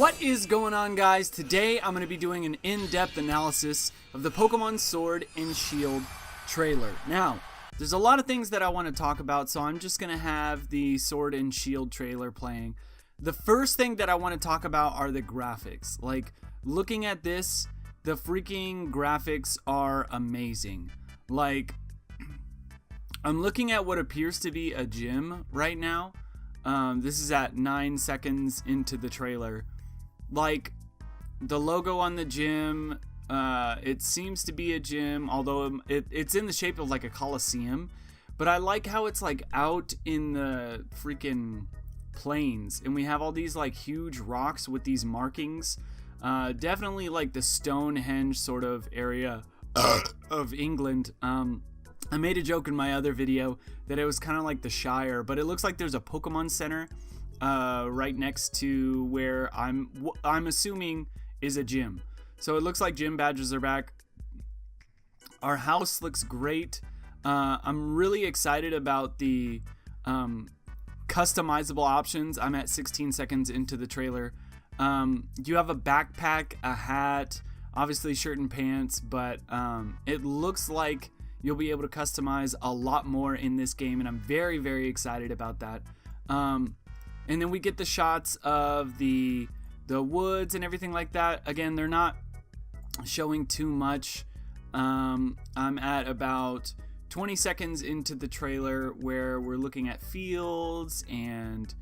What is going on, guys? Today I'm going to be doing an in-depth analysis of the Pokémon Sword and Shield trailer. Now, there's a lot of things that I want to talk about, so I'm just going to have the Sword and Shield trailer playing. The first thing that I want to talk about are the graphics. Like, looking at this, the freaking graphics are amazing. Like, I'm looking at what appears to be a gym right now. This is at 9 seconds into the trailer. Like, the logo on the gym, it seems to be a gym, although it's in the shape of like a coliseum. But I like how it's like out in the freaking plains, and we have all these like huge rocks with these markings. Definitely like the Stonehenge sort of area of England. I made a joke in my other video that it was kind of like the Shire, but it looks like there's a Pokemon Center right next to where I'm assuming is a gym. So it looks like gym badges are back. Our house looks great. I'm really excited about the customizable options. I'm at 16 seconds into the trailer. You have a backpack, a hat, obviously shirt and pants, but it looks like you'll be able to customize a lot more in this game, and I'm very, very excited about that. And then we get the shots of the woods and everything like that. Again, they're not showing too much. I'm at about 20 seconds into the trailer where we're looking at fields, and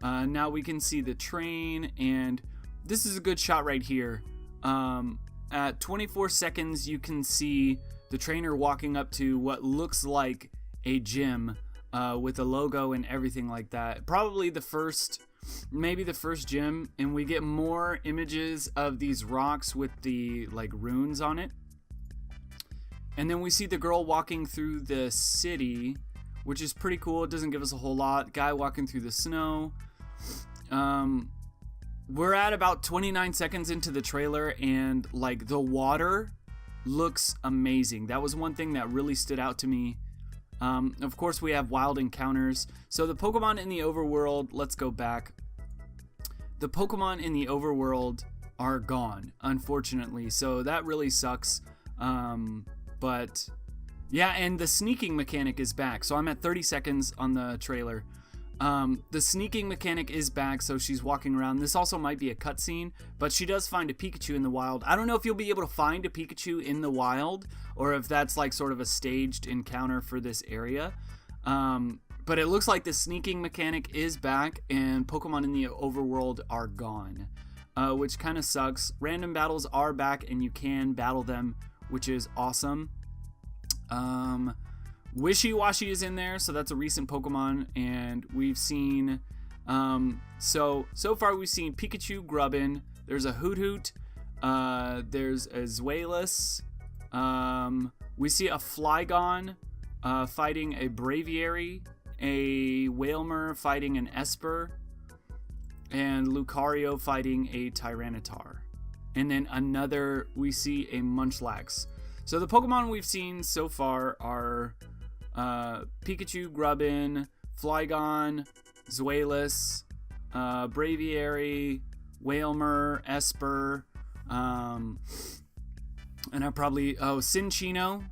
now we can see the train, and this is a good shot right here. At 24 seconds, you can see the trainer walking up to what looks like a gym with a logo and everything like that. Probably the first, maybe the first gym, and we get more images of these rocks with the like runes on it. And then we see the girl walking through the city, which is pretty cool. It doesn't give us a whole lot. Guy walking through the snow. We're at about 29 seconds into the trailer, and like the water looks amazing. That was one thing that really stood out to me. Of course, we have wild encounters. So the Pokemon in the overworld, let's go back. The Pokemon in the overworld are gone, unfortunately. So that really sucks. But yeah, and the sneaking mechanic is back. So I'm at 30 seconds on the trailer. The sneaking mechanic is back, so she's walking around. This also might be a cutscene, but she does find a Pikachu in the wild. I don't know if you'll be able to find a Pikachu in the wild, or if that's like sort of a staged encounter for this area. But it looks like the sneaking mechanic is back, and Pokemon in the overworld are gone, which kind of sucks. Random battles are back, and you can battle them, which is awesome. Wishy-Washy is in there, so that's a recent Pokemon, and we've seen, so far we've seen Pikachu, Grubbin, there's a Hoot, there's a Zweilous, we see a Flygon fighting a Braviary, a Wailmer fighting an Esper, and Lucario fighting a Tyranitar, and then we see a Munchlax. So the Pokemon we've seen so far are Pikachu, Grubbin, Flygon, Zweilous, Braviary, Wailmer, Esper, and I probably Cinccino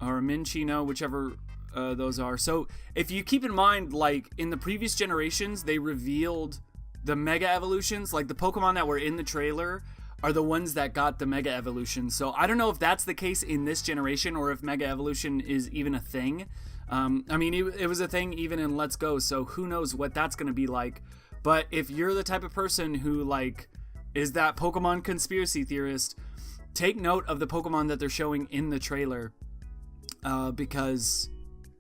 or Minccino, whichever those are. So if you keep in mind, like in the previous generations, they revealed the Mega Evolutions, like the Pokemon that were in the trailer are the ones that got the Mega Evolution. So I don't know if that's the case in this generation, or if Mega Evolution is even a thing. I mean, it was a thing even in Let's Go, so who knows what that's going to be like. But if you're the type of person who like is that Pokemon conspiracy theorist, take note of the Pokemon that they're showing in the trailer, because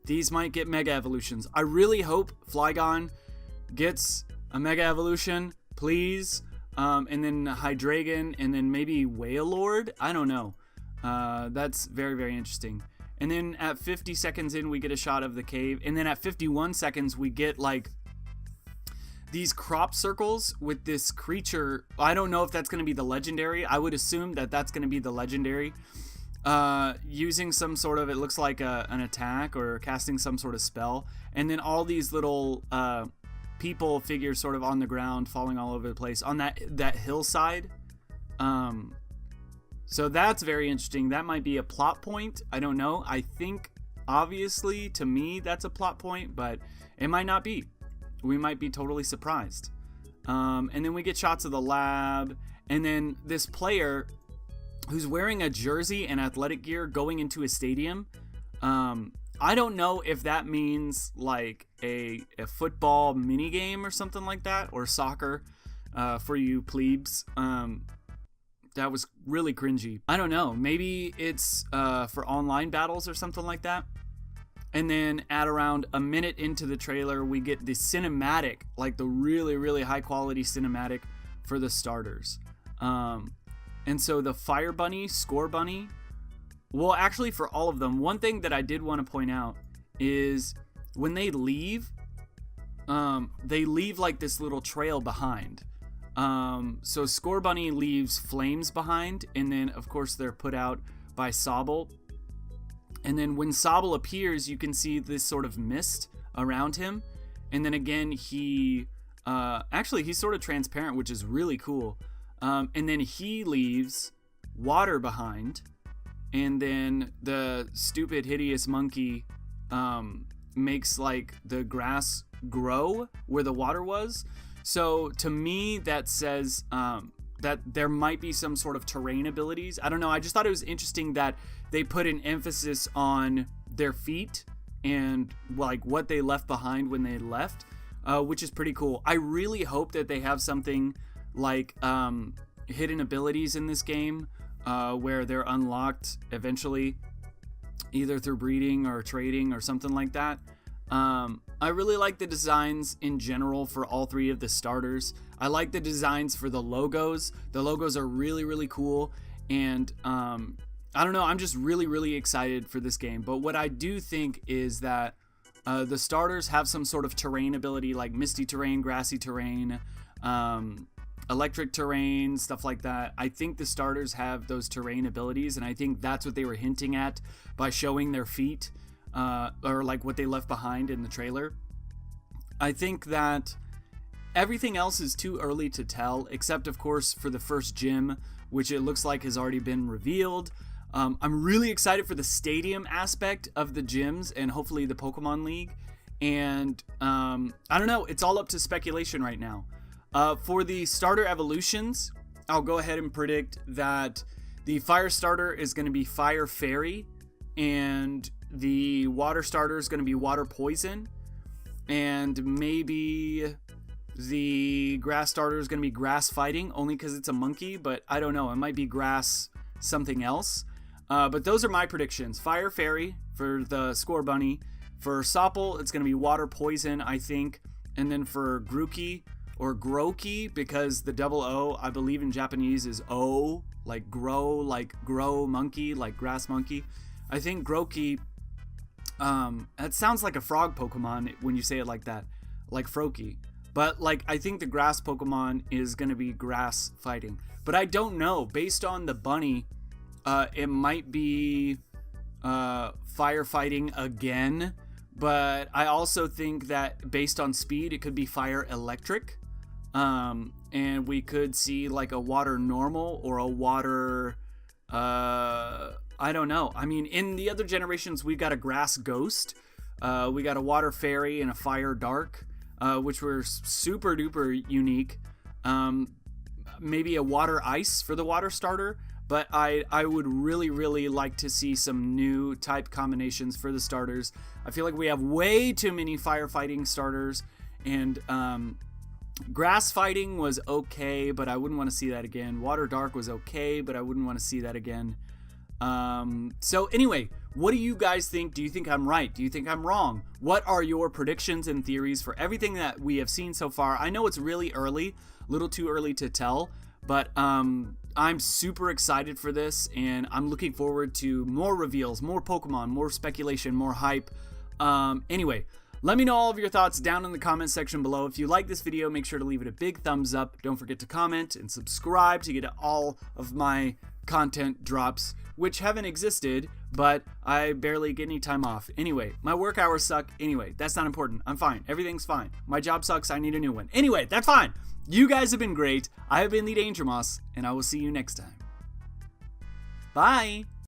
these might get Mega Evolutions. I really hope Flygon gets a Mega Evolution, please. And then Hydreigon, and then maybe Wailord. I don't know. That's very, very interesting. And then at 50 seconds in, we get a shot of the cave. And then at 51 seconds, we get like these crop circles with this creature. I don't know if that's going to be the legendary. I would assume that that's going to be the legendary. Using some sort of, it looks like an attack or casting some sort of spell. And then all these little people figures sort of on the ground, falling all over the place on that hillside. So that's very interesting. That might be a plot point. I don't know. I think, obviously, to me, that's a plot point, but it might not be. We might be totally surprised. And then we get shots of the lab, and then this player who's wearing a jersey and athletic gear going into a stadium. I don't know if that means like a football mini game or something like that, or soccer for you plebes. That was really cringy. I don't know. Maybe it's for online battles or something like that. And then at around a minute into the trailer, we get the cinematic, like the really, really high quality cinematic for the starters. And so the Fire Bunny, Score Bunny, well, actually for all of them, one thing that I did want to point out is when they leave like this little trail behind. So Score Bunny leaves flames behind, and then of course they're put out by Sobble. And then when Sobble appears, you can see this sort of mist around him. And then again, he's sort of transparent, which is really cool. And then he leaves water behind. And then the stupid, hideous monkey makes like the grass grow where the water was. So to me, that says that there might be some sort of terrain abilities. I don't know. I just thought it was interesting that they put an emphasis on their feet and like what they left behind when they left, which is pretty cool. I really hope that they have something like hidden abilities in this game where they're unlocked eventually, either through breeding or trading or something like that. I really like the designs in general for all three of the starters. I like the designs for the logos. The logos are really, really cool. And I don't know, I'm just really, really excited for this game. But what I do think is that the starters have some sort of terrain ability, like misty terrain, grassy terrain, electric terrain, stuff like that. I think the starters have those terrain abilities, and I think that's what they were hinting at by showing their feet, or like what they left behind in the trailer. I think that everything else is too early to tell, except of course for the first gym, which it looks like has already been revealed. I'm really excited for the stadium aspect of the gyms and hopefully the Pokemon League. And I don't know, it's all up to speculation right now. For the starter evolutions, I'll go ahead and predict that the fire starter is going to be Fire Fairy, and the water starter is going to be Water Poison, and maybe the grass starter is going to be Grass Fighting, only because it's a monkey, but I don't know, it might be Grass something else. But those are my predictions. Fire Fairy for the Score Bunny. For Sopple, it's going to be Water Poison, I think. And then for Grookey, or Groki, because the double O, I believe in Japanese, is O, like grow monkey, like grass monkey. I think Groki, that sounds like a frog Pokemon when you say it like that, like Froakie. But like, I think the grass Pokemon is going to be Grass Fighting. But I don't know, based on the bunny, it might be firefighting again, but I also think that based on speed, it could be fire electric, and we could see like a water normal or a water, I don't know. I mean, in the other generations, we've got a grass ghost, we got a water fairy and a fire dark, which were super duper unique. Maybe a water ice for the water starter. But I would really, really like to see some new type combinations for the starters. I feel like we have way too many firefighting starters. And grass fighting was okay, but I wouldn't want to see that again. Water dark was okay, but I wouldn't want to see that again. So anyway, what do you guys think? Do you think I'm right? Do you think I'm wrong? What are your predictions and theories for everything that we have seen so far? I know it's really early, a little too early to tell, but I'm super excited for this, and I'm looking forward to more reveals, more Pokemon, more speculation, more hype. Anyway, let me know all of your thoughts down in the comment section below. If you like this video, make sure to leave it a big thumbs up. Don't forget to comment and subscribe to get all of my content drops, which haven't existed, but I barely get any time off. Anyway, my work hours suck. Anyway, that's not important. I'm fine. Everything's fine. My job sucks. I need a new one. Anyway, that's fine. You guys have been great. I have been the Danger Moss, and I will see you next time. Bye.